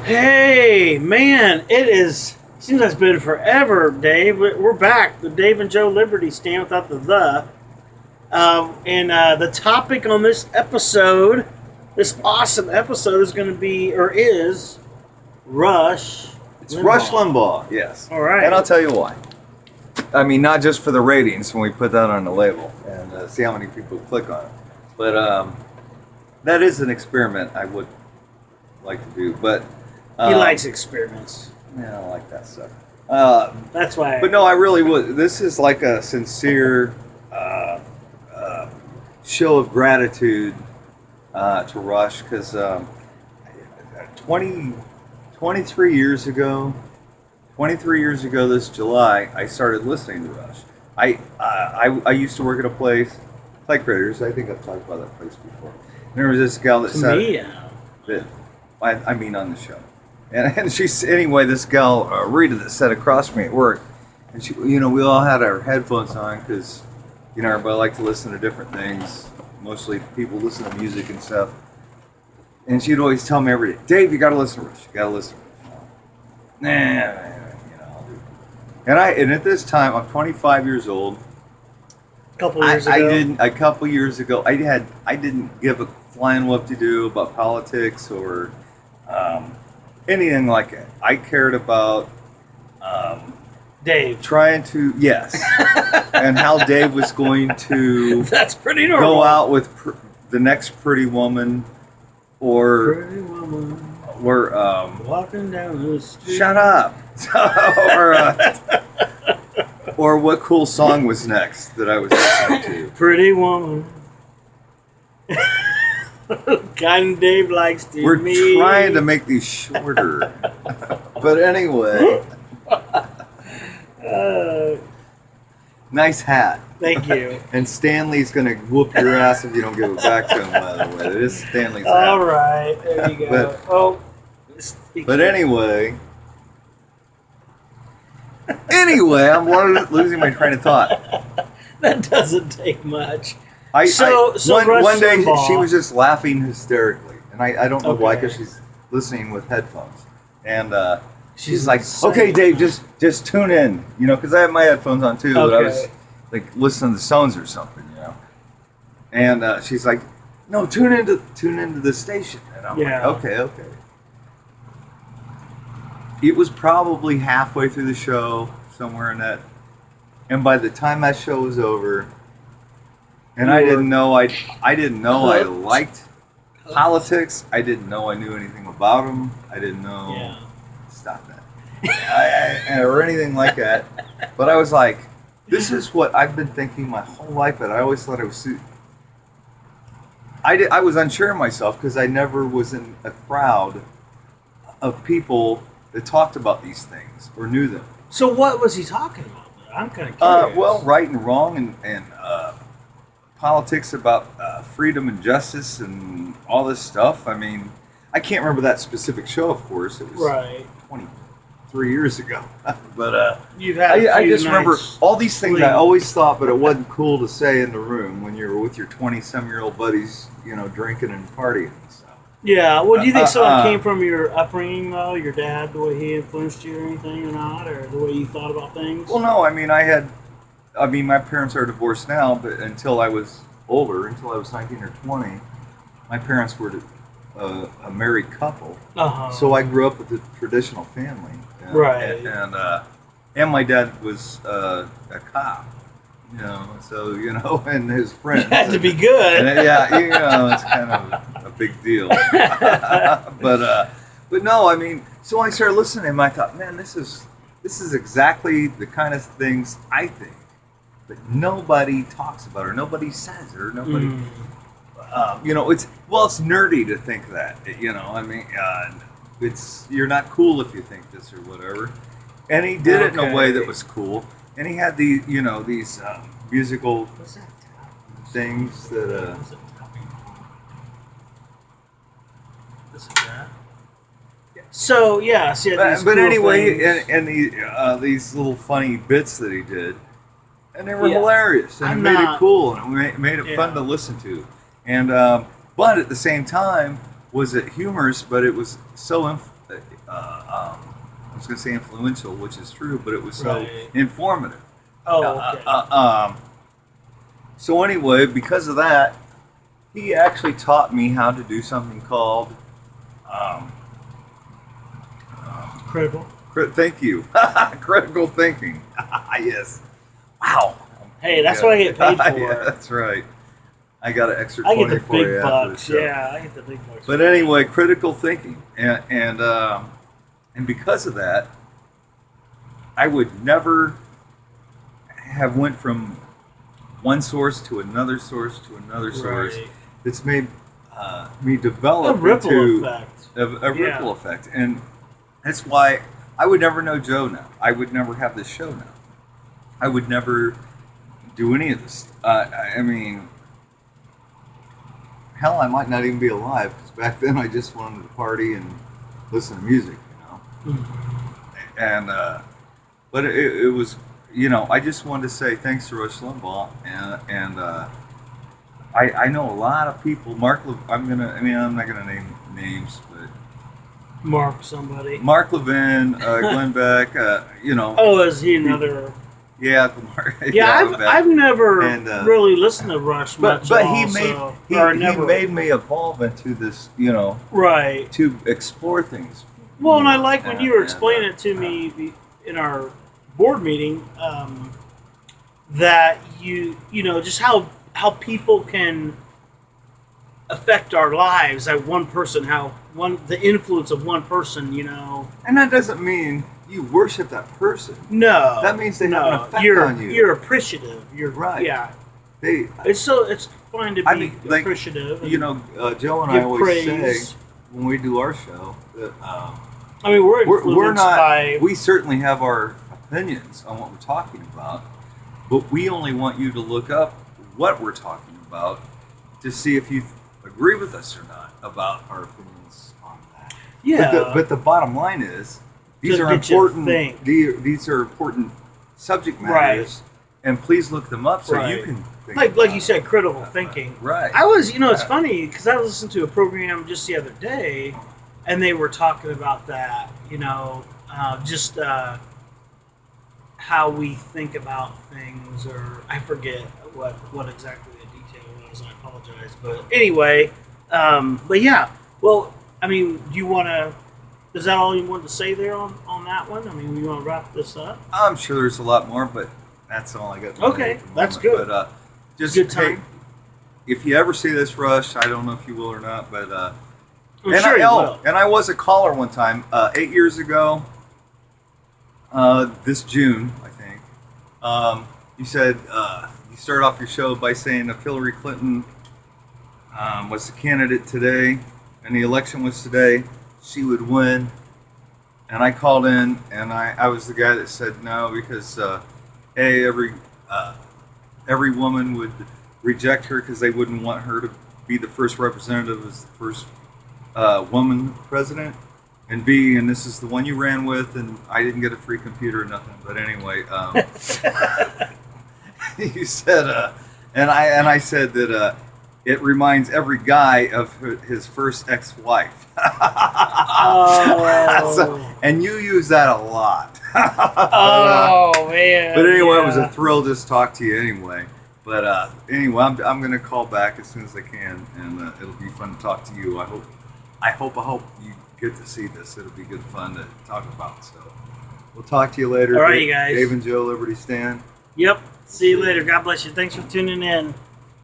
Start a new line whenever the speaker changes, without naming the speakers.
Hey, man, seems like it's been forever, Dave. We're back. The Dave and Joe Liberty stand without the. And the topic on this episode, this awesome episode, is going to be, or is, Rush.
It's Rush Limbaugh, yes.
All right.
And I'll tell you why. I mean, not just for the ratings when we put that on the label and see how many people click on it, but that is an experiment I would like to do. But
He likes experiments.
yeah, I like that stuff.
That's why.
But no, I really would. This is like a sincere show of gratitude to Rush because 23 years ago this July, I started listening to Rush. I used to work at a place, Play Creators. I think I've talked about that place before. And there was this gal that said, I mean on the show. And she's, anyway, this gal, Rita, that sat across from me at work, and she, we all had our headphones on because, everybody liked to listen to different things. Mostly people listen to music and stuff. And she'd always tell me every day, Dave, you got to listen to Rush. You got to listen to Rush. I'll do it. And at this time, I'm 25 years old.
A couple years ago.
A couple years ago, I didn't give a flying what to do about politics or anything like that. I cared about
Dave.
Trying to, yes. And how Dave was going to
That's pretty normal.
go out with the next pretty woman or
Pretty woman walking down the street.
shut up. or what cool song was next that I was listening to.
Pretty woman. Kind of Dave likes to
We're
me.
trying to make these shorter. But anyway. Nice hat.
Thank you.
And Stanley's going to whoop your ass if you don't give it back to him, by the way. It is Stanley's hat.
All right. There you go.
But anyway. I'm losing my train of thought.
That doesn't take much.
One day
Limbaugh.
she was just laughing hysterically. And I don't know why,
Okay.
because she's listening with headphones. And she's
like,
like, okay, Dave, just tune in. Because I have my headphones on too. But I was like listening to the Stones or something, And she's like, no, tune into the station. And I'm like, okay. It was probably halfway through the show, somewhere in that. And by the time that show was over, and I didn't know I liked politics. I didn't know I knew anything about them. I didn't know.
Yeah.
Stop that. Or anything like that. But I was like, this is what I've been thinking my whole life, but I always thought I was. I was unsure of myself because I never was in a crowd of people that talked about these things or knew them.
So what was he talking about? I'm kind of curious.
Well, right and wrong and politics about freedom and justice and all this stuff. I mean, I can't remember that specific show, of course. It was 23 years ago. But I just remember all these things I always thought, but it wasn't cool to say in the room when you were with your 20-some-year-old buddies, drinking and partying and stuff.
Yeah, well, do you think some of it came from your upbringing, though? Your dad, the way he influenced you or anything or not? Or the way you thought about things?
Well, no, I mean, my parents are divorced now, but until I was older, until I was 19 or 20, my parents were a married couple. Uh-huh. So I grew up with a traditional family.
Right.
And my dad was a cop. And his friends.
You had to be good.
It's kind of a big deal. But no, I mean, so I started listening to him. I thought, man, this is exactly the kind of things I think, but nobody talks about or nobody says or nobody. It's nerdy to think that. I mean, you're not cool if you think this or whatever. And he did it in a way that was cool. And he had these musical things that.
So yeah,
but anyway, and these little funny bits that he did, and they were hilarious, and it made it cool, and it made it fun to listen to, and but at the same time, was it humorous? But it was so I was going to say influential, which is true, but it was so
Right.
informative.
Oh, okay.
So anyway, because of that, he actually taught me how to do something called. Um,
Critical.
Thank you. Critical thinking. Yes. Wow.
Hey, that's what I get paid for.
Yeah, that's right. I got an extra
I
20
get the
for you
big
after the
bucks.
show.
Yeah, I get the big bucks.
But anyway, critical thinking, and because of that, I would never have went from one source to another source to another source.
Right.
It's made me develop
A ripple
into
effect.
a ripple effect, and that's why I would never know Joe now. I would never have this show now. I would never do any of this. I mean, hell, I might not even be alive because back then I just wanted to party and listen to music, you know.
Mm-hmm.
And but it was, you know, I just wanted to say thanks to Rush Limbaugh, and I know a lot of people. I'm not gonna name names, but
Mark somebody.
Mark Levin, Glenn Beck, you know.
Oh, is he another?
Yeah, Mark.
Yeah,
Beck.
I've never
And,
really listened to Rush much.
But
at
he
all,
made
so,
he
or never,
made me evolve into this, you know,
right.
to explore things.
Well, and I
more.
like when you were explaining it to me in our board meeting, that you know just how people can affect our lives. That one person, the influence of one person, you know.
And that doesn't mean you worship that person.
No,
That means they have an effect
you're,
on you.
You're appreciative. You're
Right.
Yeah,
They,
it's fine to be
I mean, like,
appreciative. And
you know, Joe and I
give
always
praise.
say when we do our show that
I mean, we're
we're
influenced
not.
by.
We certainly have our opinions on what we're talking about, but we only want you to look up what we're talking about to see if you agree with us or not about our opinions on that.
Yeah.
But the bottom line is these
To
are
get you to
important.
think.
These are important subject matters, and please look them up so you
Right.
can think
like
about
you
it.
said, critical thinking.
Right.
I was, you know, it's funny because I listened to a program just the other day, and they were talking about that. You know, just how we think about things, or I forget what exactly the detail was. I apologize, but anyway, but yeah. Well, I mean, do you want to? Is that all you wanted to say there on that one? I mean, we want to wrap this up.
I'm sure there's a lot more, but that's all I got. To
Okay,
say at the
that's
moment.
good.
But just
Good time.
hey, if you ever see this Rush, I don't know if you will or not, but
I'm sure you will.
and I was a caller one time 8 years ago. This June, I think. You said you started off your show by saying if Hillary Clinton was the candidate today, and the election was today, she would win. And I called in, and I was the guy that said no because every woman would reject her because they wouldn't want her to be the first representative as the first woman president, and B, and this is the one you ran with, and I didn't get a free computer or nothing. But anyway, you said, and I said that it reminds every guy of his first ex-wife.
Oh.
So, and you use that a lot.
Oh man!
But anyway,
yeah.
it was a thrill just to talk to you anyway. But anyway, I'm going to call back as soon as I can, and it'll be fun to talk to you. I hope you get to see this. It'll be good fun to talk about. So we'll talk to you later.
All right, you guys.
Dave and Joe, Liberty Stand.
Yep. See you later. God bless you. Thanks for tuning in.